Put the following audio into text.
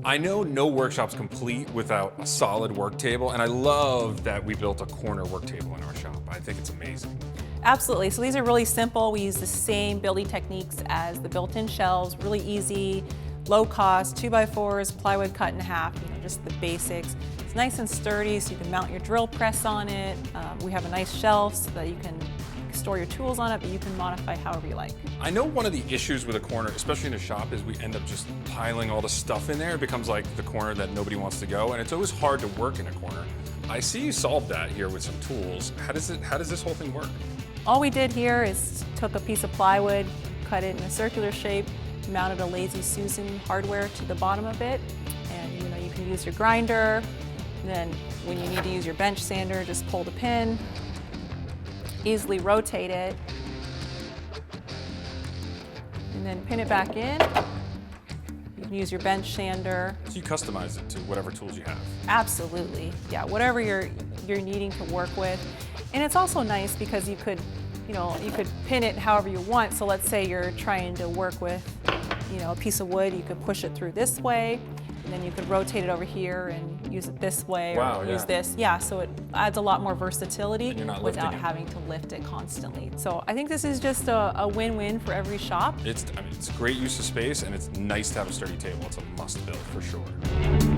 I know no workshop's complete without a solid work table, and I love that we built a corner work table in our shop. I think it's amazing. Absolutely. So these are really simple. We use the same building techniques as the built-in shelves, really easy, low cost, 2x4s, plywood cut in half, just the basics. It's nice and sturdy, so you can mount your drill press on it. We have a nice shelf so that you can store your tools on it, but you can modify however you like. I know one of the issues with a corner, especially in a shop, is we end up just piling all the stuff in there. It becomes like the corner that nobody wants to go, and it's always hard to work in a corner. I see you solved that here with some tools. How does this whole thing work? All we did here is took a piece of plywood, cut it in a circular shape, mounted a Lazy Susan hardware to the bottom of it, and you can use your grinder. And then when you need to use your bench sander, just pull the pin, easily rotate it, and then pin it back in. You can use your bench sander. So you customize it to whatever tools you have. Absolutely, yeah, whatever you're needing to work with. And it's also nice because you could pin it however you want. So let's say you're trying to work with, a piece of wood, you could push it through this way, and then you could rotate it over here and use it this way, or use this. Yeah, so it adds a lot more versatility without having to lift it constantly. So I think this is just a win-win for every shop. It's a great use of space, and it's nice to have a sturdy table. It's a must build for sure.